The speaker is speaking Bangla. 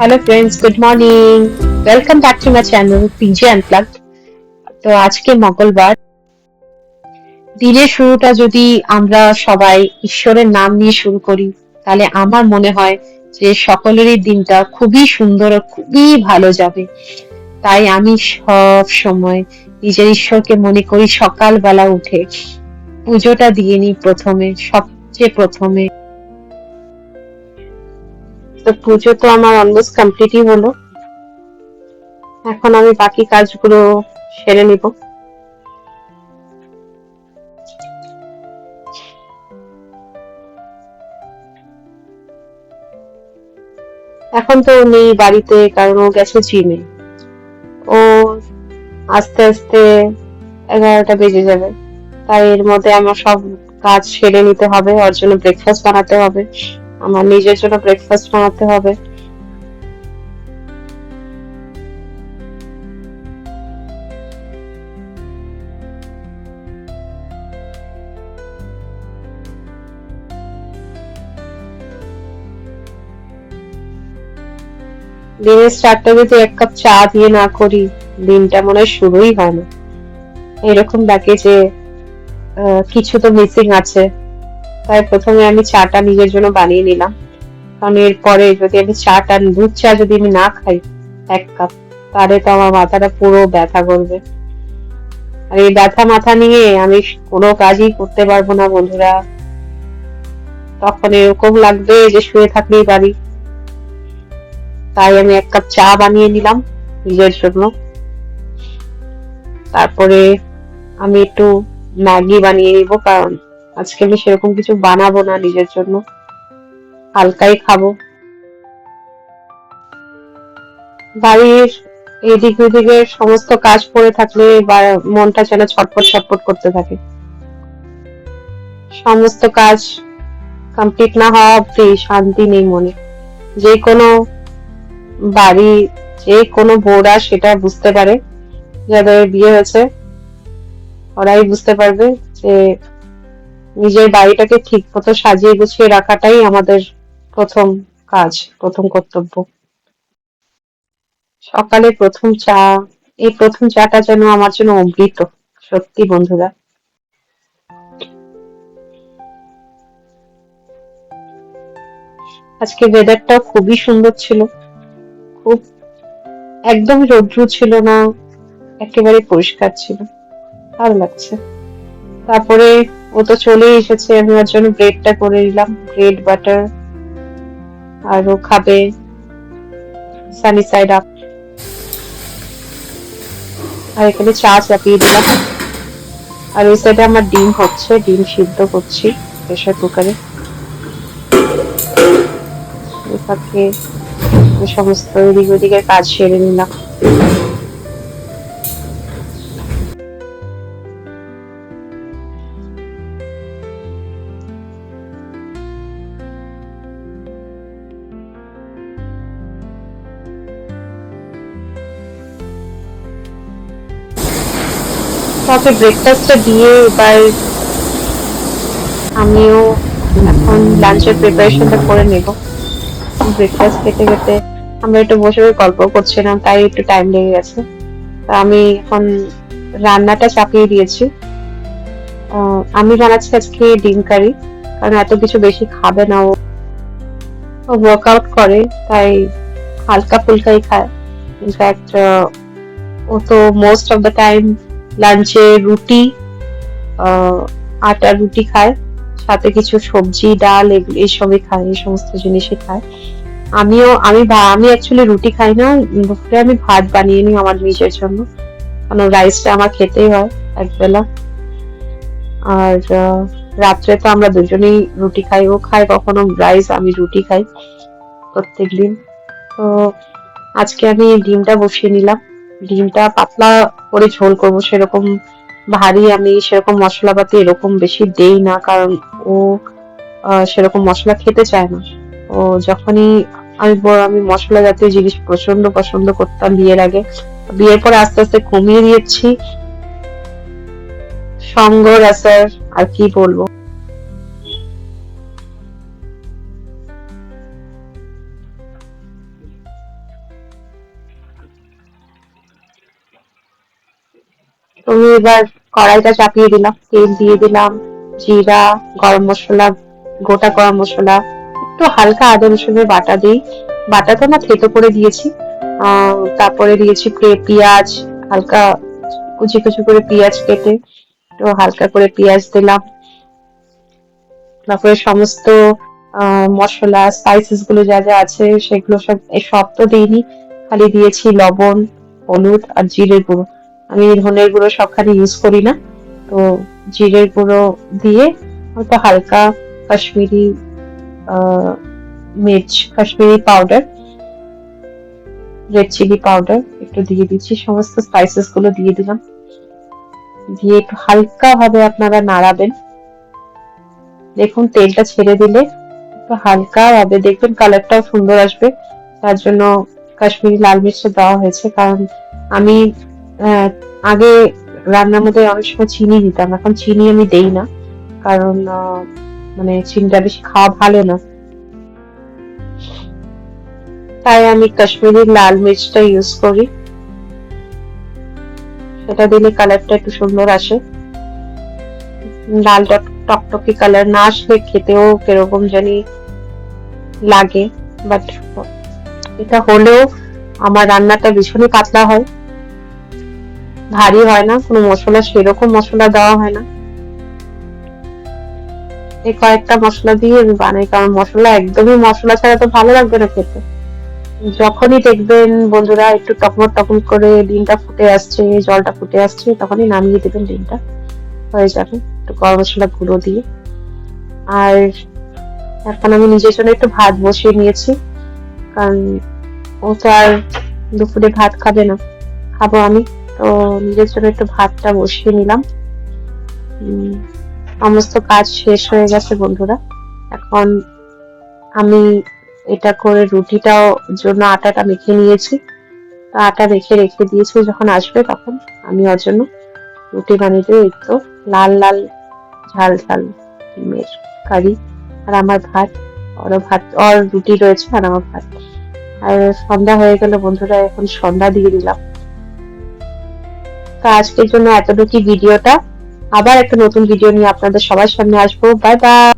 Hello friends, good morning. Welcome back to my channel PJ unplugged. তো আজকে মঙ্গলবার, দিনের শুরুটা যদি আমরা সবাই ঈশ্বরের নাম নিয়ে শুরু করি, তাহলে আমার মনে হয় যে সকলেরই দিনটা খুবই সুন্দর ও খুবই ভালো যাবে। তাই আমি সব সময় নিজের ঈশ্বরকে মনে করি, সকালবেলা উঠে পুজোটা দিয়ে নিই সবচেয়ে প্রথমে। তো পুজো তো আমার অলমোস্ট কমপ্লিটই হলো। এখন আমি বাকি কাজগুলো সেরে নিব। এখন তো ও নেই বাড়িতে, কারণ ও গেছে জিমে। ও আস্তে আস্তে 11টা বেজে যাবে। তাই এর মধ্যে আমার সব কাজ সেরে নিতে হবে। ওর জন্য ব্রেকফাস্ট বানাতে হবে, আমার নিজের জন্য ব্রেকফাস্ট বানাতে হবে। দিনের স্টার্টটা যদি এক কাপ চা দিয়ে না করি, দিনটা মনে হয় শুরুই হয় না। এরকম লাগে যে কিছু তো মিসিং আছে। তাই প্রথমে আমি চাটা নিজের জন্য বানিয়ে নিলাম, কারণ এরপরে যদি আমি চাটা, দুধ চা যদি আমি না খাই 1 কাপ, তাহলে তো আমার মাথাটা পুরো ব্যথা করবে। আর এই ব্যথা মাথা নিয়ে আমি কোনো কাজই করতে পারবো না বন্ধুরা। তখন এরকম লাগবে যে শুয়ে থাকলেই পারি। তাই আমি 1 কাপ চা বানিয়ে নিলাম নিজের জন্য। তারপরে আমি একটু ম্যাগি বানিয়ে নিব, কারণ আজকে আমি সেরকম কিছু বানাবো না নিজের জন্য, হালকাই খাবো। বাড়ির এদিক ওদিকের সমস্ত কাজ পড়ে থাকলে মনটা যেন ছটফট ছটফট করতে থাকে। সমস্ত কাজ কমপ্লিট না হওয়া অব্দি শান্তি নেই মনে। যে কোনো বাড়ি, যে কোনো বউরা সেটা বুঝতে পারে, যাদের বিয়ে হয়েছে ওরাই বুঝতে পারবে যে নিজের বাড়িটাকে ঠিক মতো সাজিয়ে গুছিয়ে রাখাটাই আমাদের প্রথম কাজ, প্রথম কর্তব্য। সকালে প্রথম চা, এই প্রথম চাটা যেন আমার জন্য অমৃত, সত্যি বন্ধুরা। আজকে ওয়েদারটা খুবই সুন্দর ছিল, খুব, একদম রৌদ্র ছিল না, একেবারে পরিষ্কার ছিল, ভালো লাগছে। তারপরে ও তো চলেই এসেছে, আমি ওর জন্য ব্রেডটা করে নিলাম, ব্রেড বাটার। আর ও খাবে সানি সাইড আপ। আর এখানে চা চাপিয়ে দিলাম। আর ওই সাইডে আমার ডিম হচ্ছে, ডিম সিদ্ধ করছি প্রেসার কুকারে। ওই ফাঁকে সমস্ত এদিক ওদিকের কাজ সেরে নিলাম। তারপরে ব্রেকফাস্টটা দিয়ে এবার আমিও এখন লাঞ্চের প্রিপারেশনটা করে নেব। ব্রেকফাস্ট খেতে খেতে আমরা একটু বসে বসে গল্প করছিলাম, তাই একটু টাইম লেগে গেছে। তা আমি এখন রান্নাটা চাপিয়ে দিয়েছি। আমি বানাচ্ছি আজকে ডিম কারি, কারণ এত কিছু বেশি খাবে না ও। ওয়ার্কআউট করে, তাই হালকা ফুলকাই খায়। ইনফ্যাক্ট ও তো মোস্ট অফ দ্য টাইম লাঞ্চে রুটি, আটার রুটি খায়, সাথে কিছু সবজি ডাল এইসবই খায়, এই সমস্ত জিনিসই খায়। আমি অ্যাকচুয়ালি রুটি খাই না, দুপুরে আমি ভাত বানিয়ে নিই আমার নিজের জন্য, কারণ রাইসটা আমার খেতেই হয় একবেলা। আর রাত্রে তো আমরা দুজনেই রুটি খাই, ও খায় কখনো রাইস, আমি রুটি খাই প্রত্যেকদিন। তো আজকে আমি ডিমটা বসিয়ে নিলাম। ডিমটা পাতলা করে ঝোল করবো, সেরকম ভারী আমি সেরকম মশলাপাতি এরকম বেশি দেই না, কারণ ও সেরকম মশলা খেতে চায় না। ও যখনই আমি মশলা জাতীয় জিনিস প্রচন্ড পছন্দ করতাম বিয়ের আগে, বিয়ের পরে আস্তে আস্তে কমিয়ে দিয়েছি। সঙ্গ রাসার, আর কি বলবো। আমি এবার কড়াইটা চাপিয়ে দিলাম, তেল দিয়ে দিলাম, জিরা, গরম মশলা, গোটা গরম মশলা, একটু হালকা আদা রসুনের বাটা দিই, বাটাটা না থেতো করে দিয়েছি। তারপরে দিয়েছি পেঁয়াজ, হালকা কুচি কুচি করে পেঁয়াজ কেটে একটু হালকা করে পেঁয়াজ দিলাম। তারপরে সমস্ত মশলা স্পাইসেস গুলো যা যা আছে সেগুলো সব তো দিইনি, খালি দিয়েছি লবণ, হলুদ আর জিরের গুঁড়ো। আমি ধনের গুঁড়ো সবখানে ইউজ করি না, তো জিরের গুঁড়ো দিয়ে অল্প হালকা কাশ্মীরি মির্চ, Kashmiri powder, red chilli powder একটু দিয়ে দিচ্ছি, সমস্ত স্পাইসেস গুলো দিয়ে দিলাম, দিয়ে একটু হালকা ভাবে আপনারা নাড়াবেন। দেখুন তেলটা ছেড়ে দিলে একটু হালকা ভাবে দেখবেন কালারটাও সুন্দর আসবে, তার জন্য কাশ্মীরি লাল মির্চটা দেওয়া হয়েছে। কারণ আমি আগে রান্নার মধ্যে অনেক সময় চিনি দিতাম, এখন চিনি আমি দেই না, কারণ মানে চিনিটা বেশি খাওয়া ভালো না, তাই আমি কাশ্মীরি লাল মির্চটা ইউজ করি, সেটা দিলে কালারটা একটু সুন্দর আসে। লাল টকটকে কালার না আসলে খেতেও কিরকম জানি লাগে, বাট এটা হলেও আমার রান্নাটা ভীষণই পাতলা হয়, ভারী হয় না, কোনো মশলা সেরকম মশলা দেওয়া হয় না, এই কয়েকটা মশলা দিয়ে আমি বানাই, কারণ মশলা একদমই মশলা ছাড়া তো ভালো লাগবে না খেতে। যখনই দেখবেন বন্ধুরা একটু টকমক টকমক করে ডিমটা ফুটে আসছে, জলটা ফুটে আসছে, তখনই নামিয়ে দেবেন, ডিমটা হয়ে যাবে একটু গরম মশলা গুঁড়ো দিয়ে। আর এখন আমি নিজের জন্য একটু ভাত বসিয়ে নিয়েছি, কারণ ও তো আর দুপুরে ভাত খাবে না, খাবো আমি, তো নিজের জন্য একটু ভাতটা বসিয়ে নিলাম। সমস্ত কাজ শেষ হয়ে গেছে বন্ধুরা, এখন আমি এটা করে রুটিটাও জন্য আটাটা মেখে নিয়েছি, আটা মেখে রেখে দিয়েছি, যখন আসবে তখন আমি ওর জন্য রুটি বানিয়ে দেবো। একটু লাল লাল ঝাল ঝাল ডিমের কারি, আর আমার ভাত, ওর রুটি রয়েছে আর আমার ভাত। আর সন্ধ্যা হয়ে গেল বন্ধুরা, এখন সন্ধ্যা দিয়ে দিলাম। তো আজকের জন্য এতটুকু ভিডিওটা, আবার একটা নতুন ভিডিও নিয়ে আপনাদের সবার সামনে আসবো। Bye bye.